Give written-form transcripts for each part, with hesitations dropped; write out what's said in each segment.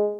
Hello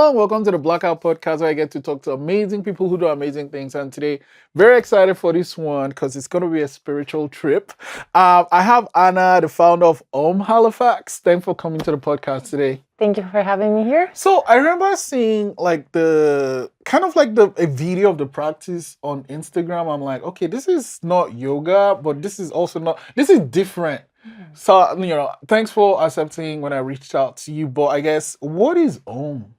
and welcome to the Blackout Podcast, where I get to talk to amazing people who do amazing things. And today, very excited for this one because it's going to be a spiritual trip. I have Anna, the founder of Halifax. Thanks for coming to the podcast today. Thank you for having me here. So I remember seeing like a video of the practice on Instagram. I'm like, okay, this is not yoga, but this is different. So, thanks for accepting when I reached out to you. But I guess, what is Om?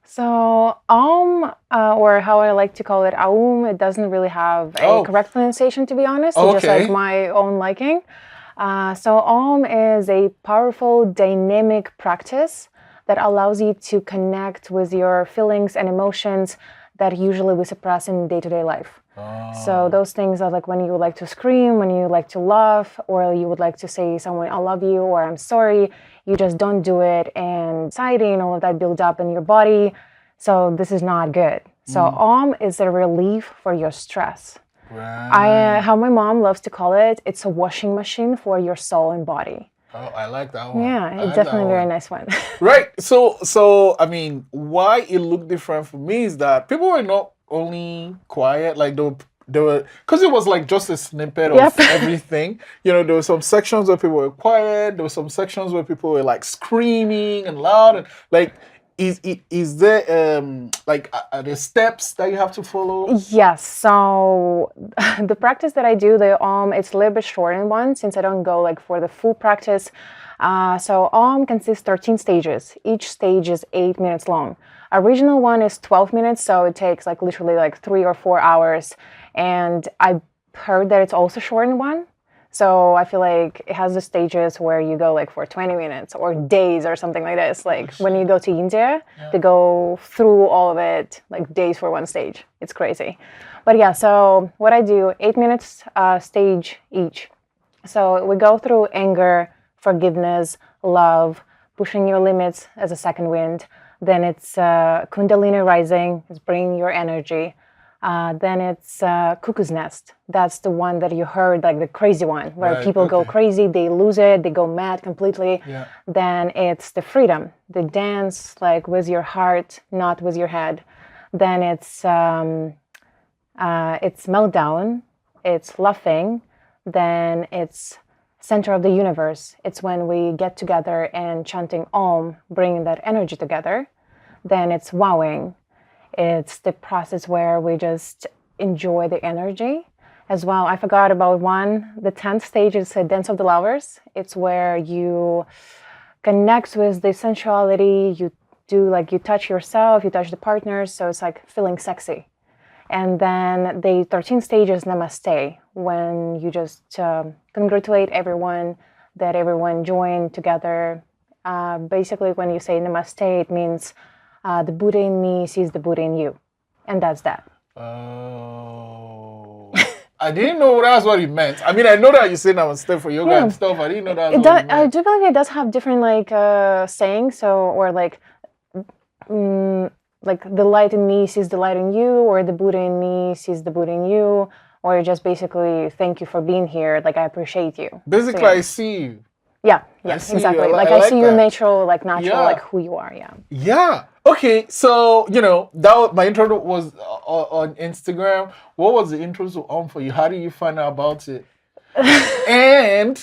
So, or how I like to call it, AUM, it doesn't really have a correct pronunciation, to be honest. It's just like my own liking. So, Om is a powerful, dynamic practice that allows you to connect with your feelings and emotions that usually we suppress in day-to-day life. So those things are like when you would like to scream, when you like to laugh, or you would like to say someone, I love you, or I'm sorry, you just don't do it, and anxiety and all of that build up in your body. So this is not good. So Om is a relief for your stress. Right. How my mom loves to call it, it's a washing machine for your soul and body. Oh, I like that one. Yeah, it's definitely a very nice one. Right. So I mean, why it looked different for me is that people were not only quiet, like they were, because it was like just a snippet of everything. There were some sections where people were quiet. There were some sections where people were like screaming and loud, and like, is there are there steps that you have to follow? Yes. So the practice that I do, it's a little bit short in one since I don't go like for the full practice. So consists 13 stages. Each stage is 8 minutes long. Original one is 12 minutes, so it takes like literally like 3 or 4 hours. And I heard that it's also short in one. So I feel like it has the stages where you go like for 20 minutes or days or something like this. Like when you go to India, they go through all of it, like days for one stage. It's crazy. But yeah, so what I do, 8 minutes stage each. So we go through anger, forgiveness, love, pushing your limits as a second wind. Then it's Kundalini rising, it's bringing your energy. Then it's Cuckoo's Nest. That's the one that you heard, like the crazy one, where people go crazy, they lose it, they go mad completely. Yeah. Then it's the freedom, the dance like with your heart, not with your head. Then it's meltdown, it's laughing. Then it's center of the universe. It's when we get together and chanting Om, bringing that energy together. Then it's wowing. It's the process where we just enjoy the energy as well. I forgot about one. The 10th stage is a Dance of the Lovers. It's where you connect with the sensuality. You do like, you touch yourself, you touch the partners. So it's like feeling sexy. And then the 13th stage is Namaste, when you just congratulate everyone that everyone joined together. Basically, when you say Namaste, it means the Buddha in me sees the Buddha in you. And that's that. Oh. I didn't know that's what it meant. I mean, I know that you say Namaste for yoga and stuff. I didn't know that's what it meant. I do believe it does have different sayings, or like the light in me sees the light in you, or the Buddha in me sees the Buddha in you, or just basically thank you for being here, like I appreciate you. Basically, so, yeah. I see you. Yeah, exactly. I see you natural, like like who you are, Yeah. Okay, so, my intro was on Instagram. What was the intro to for you? How did you find out about it? And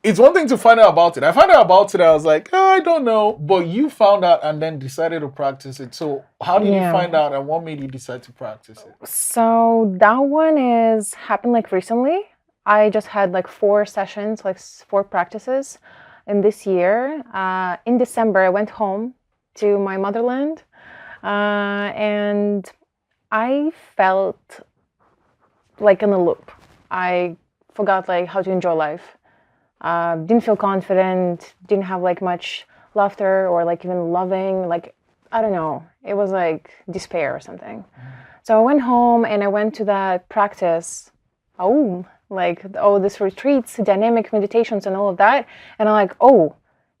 it's one thing to find out about it. I found out about it, I was like, I don't know. But you found out and then decided to practice it. So how did you find out and what made you decide to practice it? So that one happened like recently. I just had like 4 sessions, like 4 practices in this year. In December, I went home to my motherland and I felt like in a loop. I forgot like how to enjoy life. Didn't feel confident, didn't have like much laughter or like even loving, like, I don't know. It was like despair or something. So I went home and I went to that practice, this retreats, dynamic meditations and all of that. And I'm like,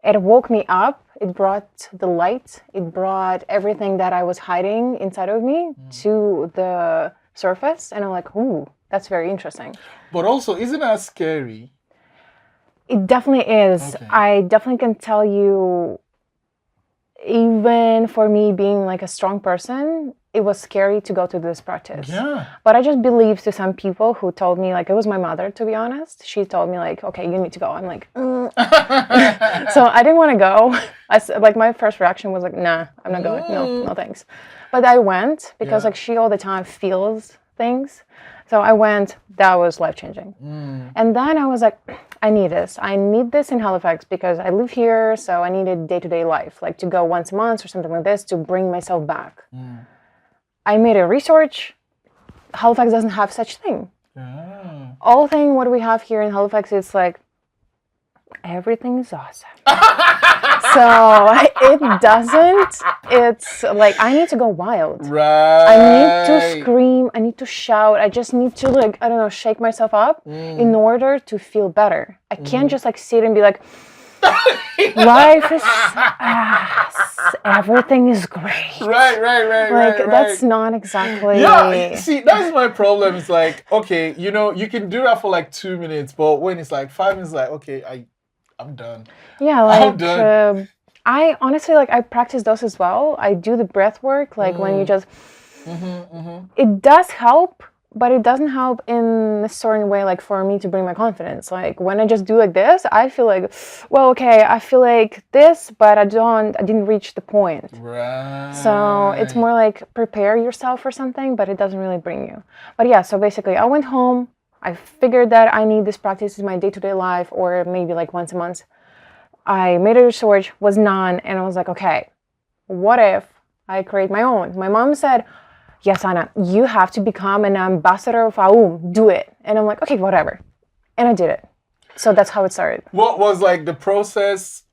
It woke me up. It brought the light. It brought everything that I was hiding inside of me to the surface. And I'm like, ooh, that's very interesting. But also, isn't that scary? It definitely is. Okay. I definitely can tell you, even for me being like a strong person, it was scary to go to this practice. Yeah. But I just believe to some people who told me, like, it was my mother, to be honest. She told me, like, okay, you need to go. I'm like, So I didn't want to go. Like, my first reaction was like, nah, I'm not going. No thanks. But I went because like she all the time feels things. So I went. That was life-changing. And then I was like, I need this. I need this in Halifax because I live here, so I needed day-to-day life, like to go once a month or something like this to bring myself back. I made a research. Halifax doesn't have such thing. All thing what we have here in Halifax is like, everything is awesome. So it doesn't. It's like I need to go wild. Right. I need to scream. I need to shout. I just need to like, I don't know, shake myself up in order to feel better. I can't just like sit and be like, life is everything is great. Right. Like that's not exactly. Yeah, see, that's my problem. It's like, okay, you know, you can do that for like 2 minutes, but when it's like 5 minutes, like, okay, I'm done. Yeah, like I honestly like I practice those as well. I do the breath work, like when you just. It does help, but it doesn't help in a certain way. Like for me to bring my confidence. Like when I just do like this, I feel like, well, okay, I feel like this, but I didn't reach the point. Right. So it's more like prepare yourself for something, but it doesn't really bring you. But yeah, so basically, I went home. I figured that I need this practice in my day-to-day life or maybe like once a month. I made a research, was none, and I was like, okay, what if I create my own? My mom said, yes, Anna, you have to become an ambassador of AUM. Do it. And I'm like, okay, whatever. And I did it. So that's how it started. What was like the process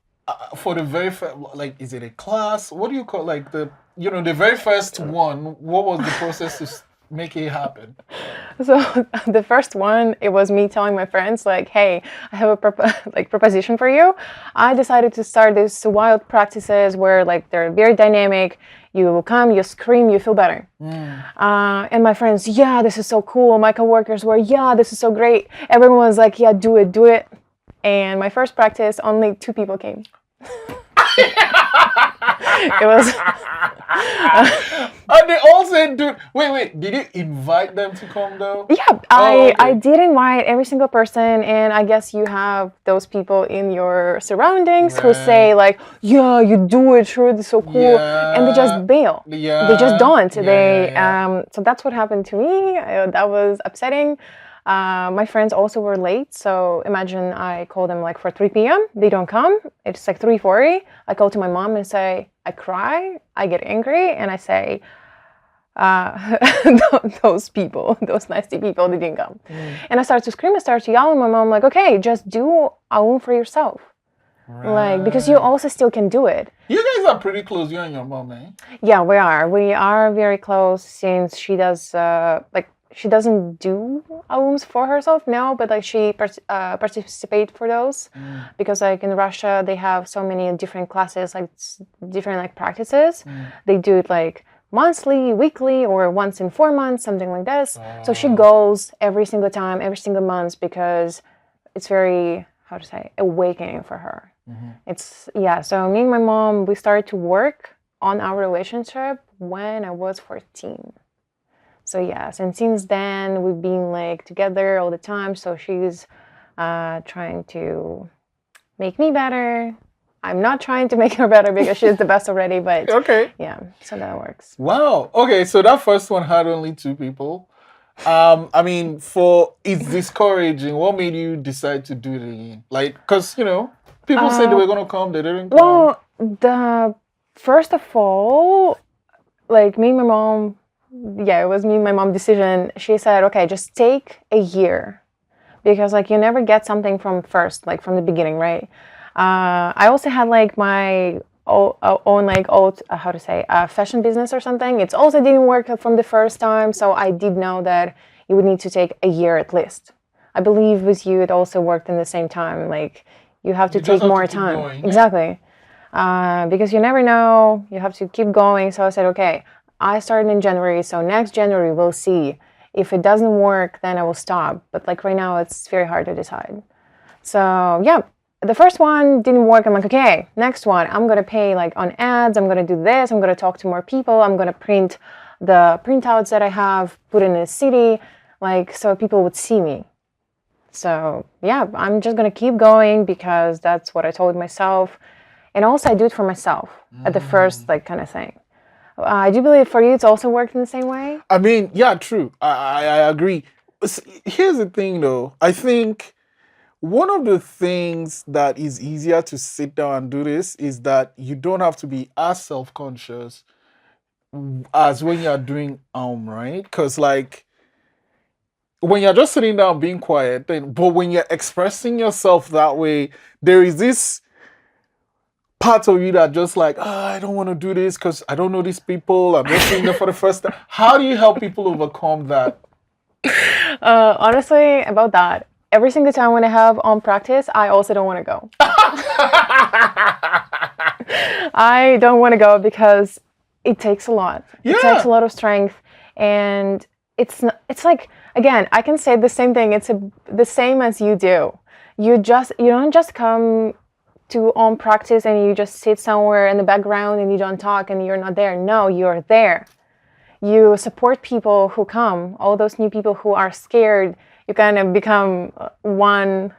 for the very first, like, is it a class? What do you call like the very first one? What was the process to make it happen? So the first one, it was me telling my friends like, hey, I have a proposition for you. I decided to start these wild practices where like they're very dynamic. You will come, you scream, you feel better. And my friends, yeah, this is so cool. My coworkers were, yeah, this is so great. Everyone was like, yeah, do it. And my first practice, only 2 people came. It was. And they all said, dude, wait, did you invite them to come though? Yeah, I did invite every single person, and I guess you have those people in your surroundings who say like, yeah, you do it, sure, it's so cool, and they just bail. Yeah. They just don't. So that's what happened to me. That was upsetting. My friends also were late, so imagine I call them like for 3 p.m. They don't come. It's like 3:40. I call to my mom and say, I cry, I get angry, and I say, those people, those nasty people, they didn't come. And I started to scream, I started to yell, and my mom like, okay, just do AUM for yourself. Right. Like, because you also still can do it. You guys are pretty close, you and your mom, eh? Yeah, we are. We are very close since she does, she doesn't do AUMs for herself now, but like she participate for those because like in Russia they have so many different classes, like different like practices. They do it like monthly, weekly, or once in 4 months, something like this. So she goes every single time, every single month because it's very, how to say, awakening for her. It's so me and my mom, we started to work on our relationship when I was 14. So yes, and since then we've been like together all the time. So she's trying to make me better. I'm not trying to make her better because she's the best already, but okay. Yeah, so that works. Wow. Okay, so that first one had only 2 people. I mean, it's discouraging. What made you decide to do it again? Like, because, people said they were going to come, they didn't come. Well, first of all, like me and my mom, it was me and my mom decision. She said, okay, just take a year because like you never get something from the beginning, right? I also had like my own like fashion business or something. It also didn't work from the first time. So I did know that you would need to take a year at least. I believe with you, it also worked in the same time. Like you have to You just take have to more keep time. going. Exactly. Because you never know, you have to keep going. So I said, okay, I started in January, so next January we'll see. If it doesn't work, then I will stop. But like right now, it's very hard to decide. So yeah, the first one didn't work. I'm like, okay, next one, I'm gonna pay like on ads. I'm gonna do this. I'm gonna talk to more people. I'm gonna print the printouts that I have, put in a city, like so people would see me. So yeah, I'm just gonna keep going because that's what I told myself, and also I do it for myself at the first like kind of thing. I do believe for you it's also worked in the same way. I mean, yeah, true. I agree. Here's the thing, though. I think one of the things that is easier to sit down and do this is that you don't have to be as self-conscious as when you're doing right? Because like when you're just sitting down being quiet, then but when you're expressing yourself that way, there is this part of you that just like, I don't want to do this because I don't know these people. I'm just seeing them for the first time. How do you help people overcome that? Honestly, about that, every single time when I have on practice, I also don't want to go. I don't want to go because it takes a lot. It takes a lot of strength, and it's like again, I can say the same thing. It's the same as you do. You don't just come to on practice and you just sit somewhere in the background and you don't talk and you're not there. No, you're there. You support people who come, all those new people who are scared. You kind of become one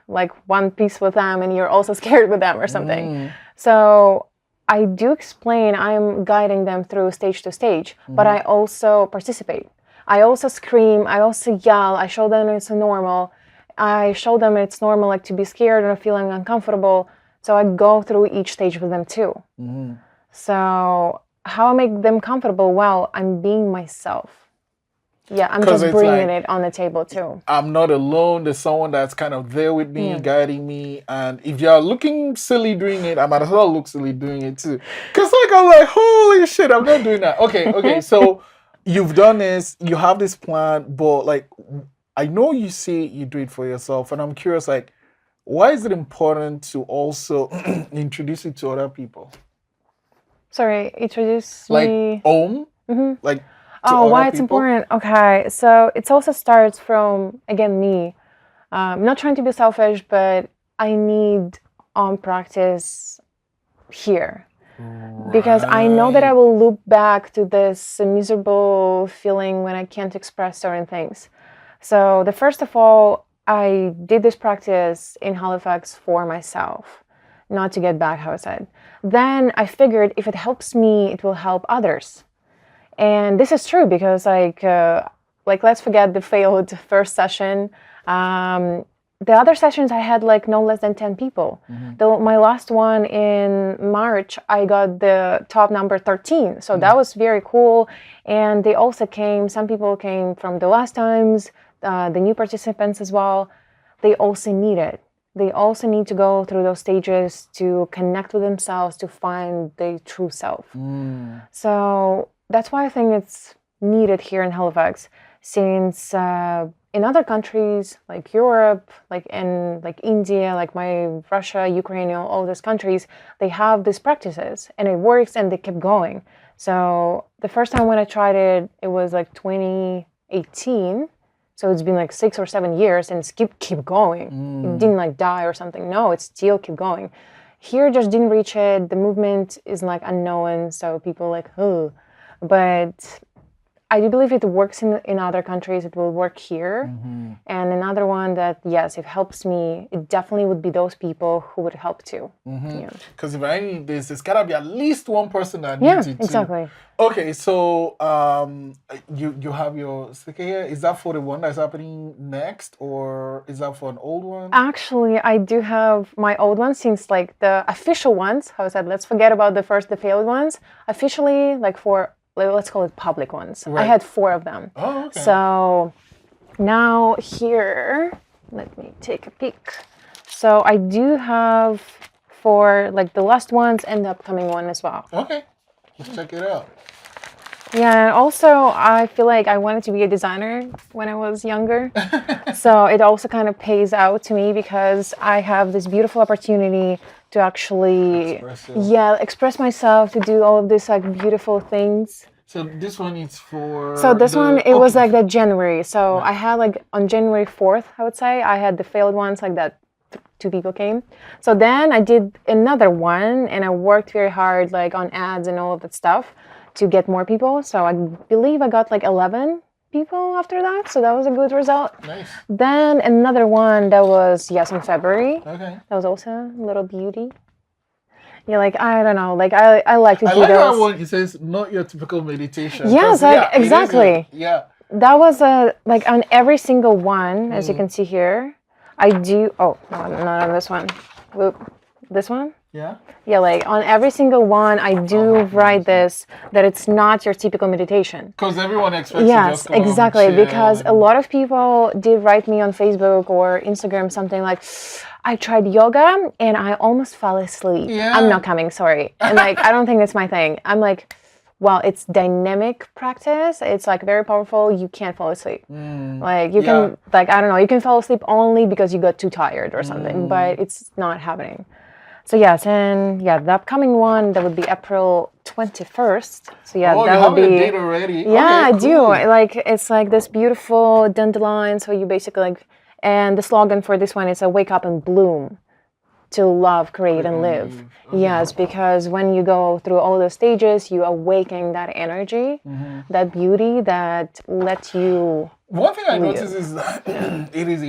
piece with them and you're also scared with them or something. So I do explain, I'm guiding them through stage to stage, but I also participate. I also scream, I also yell, I show them it's normal. I show them it's normal like to be scared or feeling uncomfortable. So I go through each stage with them too. So how I make them comfortable? Well, I'm being myself. Yeah, I'm just bringing it on the table too. I'm not alone. There's someone that's kind of there with me, guiding me. And if you're looking silly doing it, I might as well look silly doing it too. Because like I'm like, holy shit, I'm not doing that. Okay. So you've done this, you have this plan, but like I know you say you do it for yourself, and I'm curious, like, why is it important to also introduce it to other people? Sorry, introduce like me. Like why it's important? Okay, so it also starts from again me. Not trying to be selfish, but I need on practice here. Because I know that I will loop back to this miserable feeling when I can't express certain things. So the first of all, I did this practice in Halifax for myself, not to get back, how I said. Then I figured if it helps me, it will help others. And this is true because like let's forget the failed first session. The other sessions I had like no less than 10 people. My last one in March, I got the top number 13. So that was very cool. And they also came, some people came from the last times, the new participants as well. They also need it. They also need to go through those stages to connect with themselves, to find their true self. So that's why I think it's needed here in Halifax, since in other countries like Europe, like in like India, like Russia, Ukraine, all those countries, they have these practices and it works and they kept going. So the first time when I tried it, it was like 2018. So it's been like 6 or 7 years and it's keep going. It didn't like die or something. No, it still keep going. Here just didn't reach it. The movement is like unknown. So people like, oh. But I do believe it works in other countries. It will work here. And another one that, yes, it helps me, it definitely would be those people who would help too. Because if I need this, there's gotta be at least one person that needs it too. Exactly. Okay, so you have your sticker here. Is that for the one that's happening next, or is that for an old one? Actually, I do have my old one since like the official ones. How I said, let's forget about the failed ones. Officially, like for let's call it public ones. I had 4 of them. Oh, okay. So now here, let me take a peek. So I do have for like the last ones and the upcoming one as well. Okay, let's check it out. Yeah, and also I feel like I wanted to be a designer when I was younger. So it also kind of pays out to me because I have this beautiful opportunity to actually express myself, to do all of these like beautiful things. So this one is for So this one, it was like that January. So Right. I had like on January 4th, I would say, I had the failed ones like that two people came. So then I did another one and I worked very hard like on ads and all of that stuff to get more people. So I believe I got like 11 people after that. So that was a good result. Nice. Then another one that was, yes, in February. Okay. That was also a little beauty. Yeah, like I don't know, like I like to do like that those. one. It says not your typical meditation. Yes, 'Cause, like yeah, it is exactly. yeah. That was like on every single one, as you can see here. I do. Oh, no, not on this one. Whoop. This one. Yeah. Yeah, like on every single one, I do write this that it's not your typical meditation. Because everyone expects to Yes, just come exactly. and chill Because a lot of people did write me on Facebook or Instagram something like, I tried yoga and I almost fell asleep. Yeah. I'm not coming, sorry. And like, I don't think it's my thing. I'm like, well, it's dynamic practice. It's like very powerful. You can't fall asleep. Like you can, like, I don't know, you can fall asleep only because you got too tired or something, but it's not happening. So yes, and yeah, the upcoming one, that would be April 21st. So yeah, Oh, that you would have be. a date already? Yeah, Okay, I do. cool. Like it's like this beautiful dandelion. So you basically like, and the slogan for this one is a wake up and bloom, to love, create, and live. Okay. Yes, because when you go through all those stages, you awaken that energy, that beauty that lets you. One thing I noticed is that it is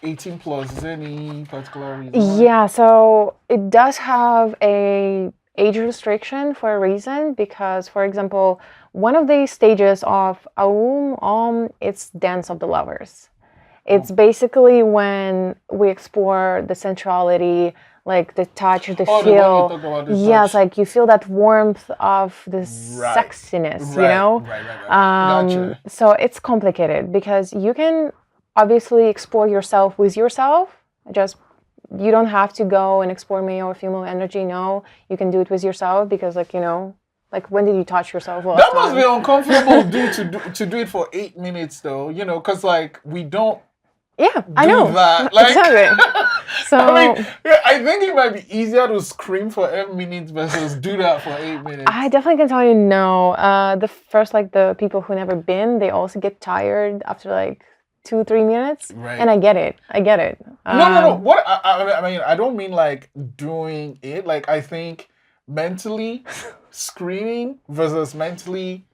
18 plus. Is there any particular reason why? Yeah, so it does have a age restriction for a reason because, for example, one of the stages of AUM, it's Dance of the Lovers. It's basically when we explore the sensuality, like the touch, the Oh, the one feel. you talked about, the Yes, touch. like you feel that warmth of the sexiness, you know? Right. Gotcha. So it's complicated because you can obviously explore yourself with yourself. Just you don't have to go and explore male or female energy. No, you can do it with yourself because, like, you know, like when did you touch yourself last That must time? be uncomfortable to do it for 8 minutes though, you know, because like we don't Yeah, I know. do that. Like, Exactly. So I mean, yeah, I think it might be easier to scream for 8 minutes versus do that for 8 minutes. I definitely can tell you no. The first, like the people who never been, they also get tired after like 2-3 minutes. Right. And I get it. I get it. No. What I mean, I don't mean like doing it. Like I think mentally screaming versus mentally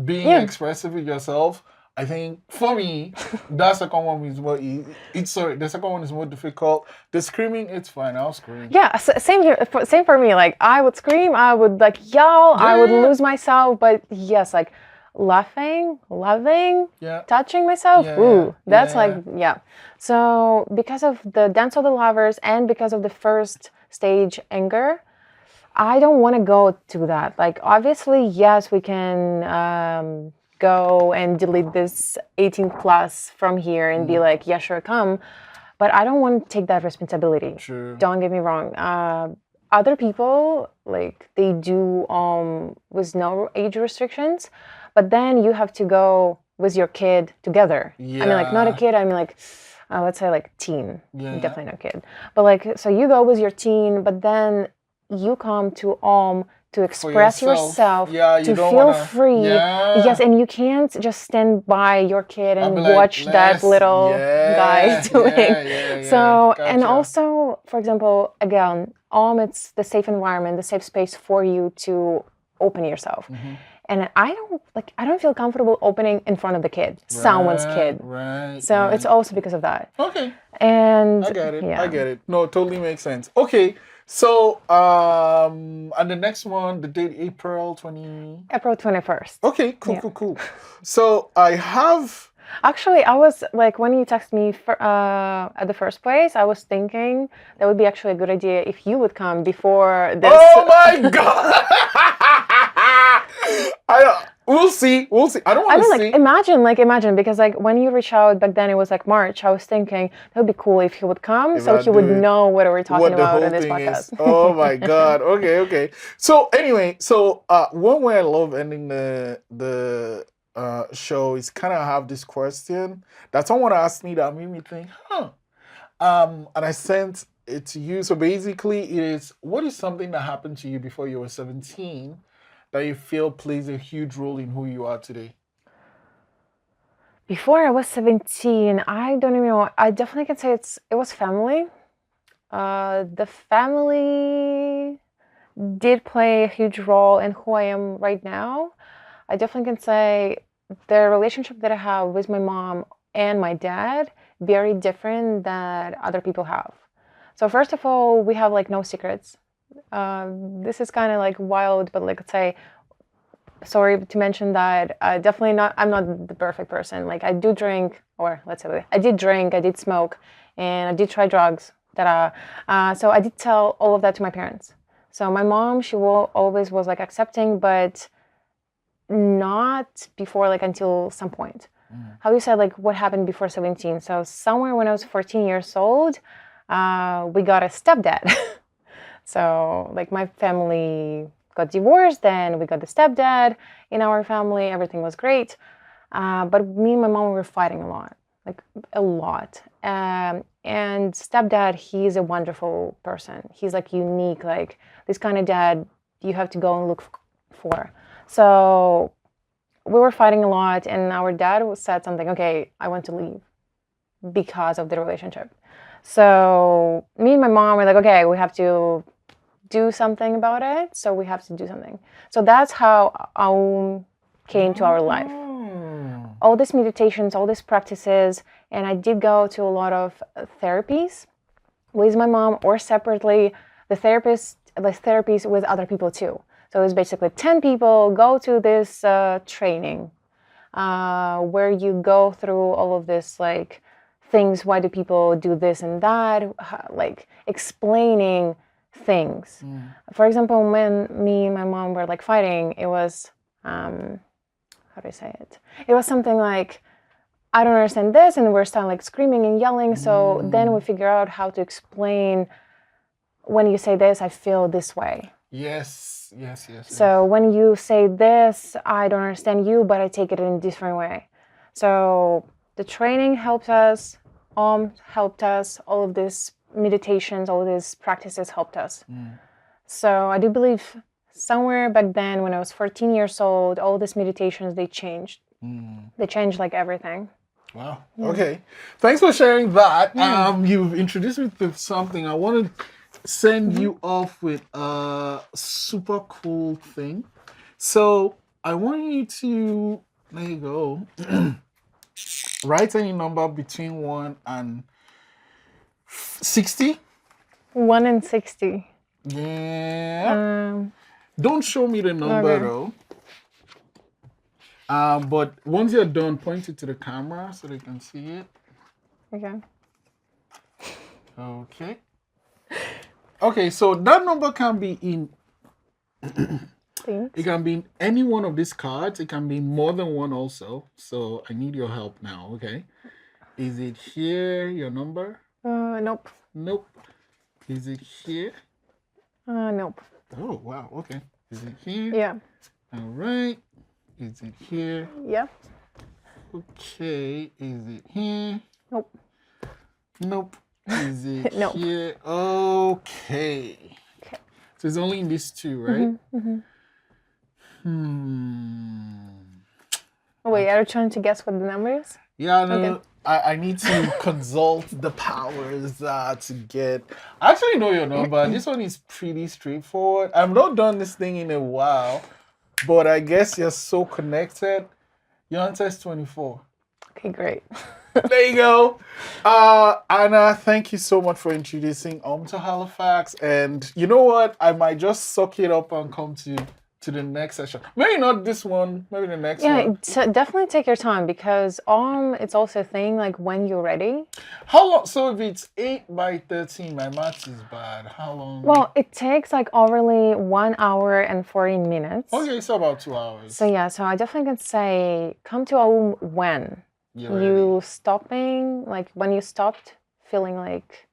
being expressive with yourself. I think for me, that second one is more easy. The second one is more difficult. The screaming, it's fine. I'll scream. Yeah, same here. Same for me. Like I would scream, I would like yell, I would lose myself. But yes, like laughing, loving, touching myself. That's like So because of the Dance of the Lovers and because of the first stage, anger, I don't want to go to that. Like obviously, yes, we can go and delete this 18 plus from here and be like, yeah, sure, come. But I don't want to take that responsibility. True. Don't get me wrong. Other people, like they do with no age restrictions, but then you have to go with your kid together. Yeah. I mean, like not a kid, I mean like, let's say like teen. Definitely not kid. But like, so you go with your teen, but then you come to to express yourself, to feel free. Yes, and you can't just stand by your kid and watch that little guy doing. So, and also, for example, again, it's the safe environment, the safe space for you to open yourself. And I don't feel comfortable opening in front of the kid, someone's kid. Right. So it's also because of that. Okay. And I get it. Yeah. I get it. No, it totally makes sense. Okay. So, and the next one, the date April 21st. Okay, cool. So I have. Actually, I was like, when you text me at the first place, I was thinking that would be actually a good idea if you would come before this. Oh my god! We'll see. We'll see. I don't want to mean, see. imagine, because like when you reach out back then, it was like March. I was thinking that would be cool if he would come, so he would know what we're talking about in this podcast. Oh my God. Okay. So anyway, one way I love ending the show is kind of have this question that someone asked me that made me think, and I sent it to you. So basically, it is, what is something that happened to you before you were 17 that you feel plays a huge role in who you are today? Before I was 17, I don't even know. I definitely can say it was family. The family did play a huge role in who I am right now. I definitely can say the relationship that I have with my mom and my dad very different than other people have. So first of all, we have like no secrets. This is kind of like wild, but like, let's say, sorry to mention that definitely not, I'm not the perfect person. Like I do drink, or let's say I did drink, I did smoke, and I did try drugs. So I did tell all of that to my parents. So my mom, she always was like accepting, but not before like until some point. How you said like what happened before 17. So somewhere when I was 14 years old, we got a stepdad. So like my family got divorced, then we got the stepdad in our family. Everything was great. But me and my mom were fighting a lot, like a lot. And stepdad, he's a wonderful person. He's like unique, like this kind of dad you have to go and look for. So we were fighting a lot, and our dad said something, okay, I want to leave because of the relationship. So me and my mom were like, okay, we have to do something about it. So we have to do something. So that's how AUM came to our life. All these meditations, all these practices, and I did go to a lot of therapies with my mom or separately, the therapies with other people too. So it's basically 10 people go to this training where you go through all of this like things. Why do people do this and that? Like explaining things. For example, when me and my mom were like fighting, it was, how do I say it? It was something like, I don't understand this, and we're starting like screaming and yelling. So then we figure out how to explain, when you say this, I feel this way. Yes. So when you say this, I don't understand you, but I take it in a different way. So the training helped us, helped us, all of these meditations, all of these practices helped us. So I do believe somewhere back then when I was 14 years old, all these meditations, they changed. They changed like everything. Wow. Okay. Thanks for sharing that. You've introduced me to something. I want to send you off with a super cool thing. So I want you to, there you go, write any number between 1 and 60. 1 and 60. Yeah. Don't show me the number though. But once you're done, point it to the camera so they can see it. Okay, so that number can be in it can be in any one of these cards. It can be more than one also. So I need your help now, okay? Is it here, your number? Nope. Is it here? Nope. Oh, wow, okay. Is it here? Yeah. All right. Is it here? Yeah. Okay. Is it here? Nope. Is it Nope. here? Okay. So it's only in these two, right? Wait, are you trying to guess what the number is? Yeah, no. Okay. I need to consult the powers to get. I actually know your number. This one is pretty straightforward. I've not done this thing in a while, but I guess you're so connected. Your answer is 24. Okay, great. There you go. Anna, thank you so much for introducing to Halifax. And you know what? I might just suck it up and come to to the next session. Maybe not this one, maybe the next Yeah, one. definitely take your time because it's also a thing like when you're ready. How long? So if it's 8 by 13, my math is bad. How long? Well, it takes like overly 1 hour and 40 minutes. Okay, so about 2 hours. So yeah, so I definitely can say come to AUM when you stopping, like when you stopped feeling like,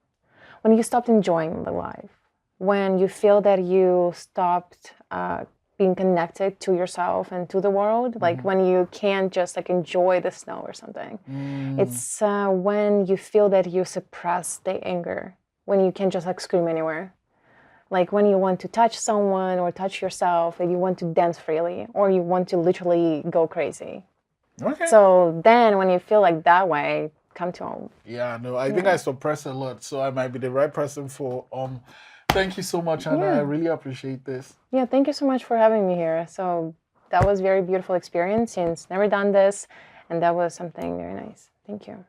when you stopped enjoying the life, when you feel that you stopped being connected to yourself and to the world, like when you can't just like enjoy the snow or something. It's when you feel that you suppress the anger, when you can't just like scream anywhere. Like when you want to touch someone or touch yourself and you want to dance freely or you want to literally go crazy. Okay. So then when you feel like that way, come to AUM. Yeah, no, I think I suppress a lot, so I might be the right person for Thank you so much, Anna. I really appreciate this. Yeah, thank you so much for having me here. So that was a very beautiful experience since never done this, and that was something very nice. Thank you.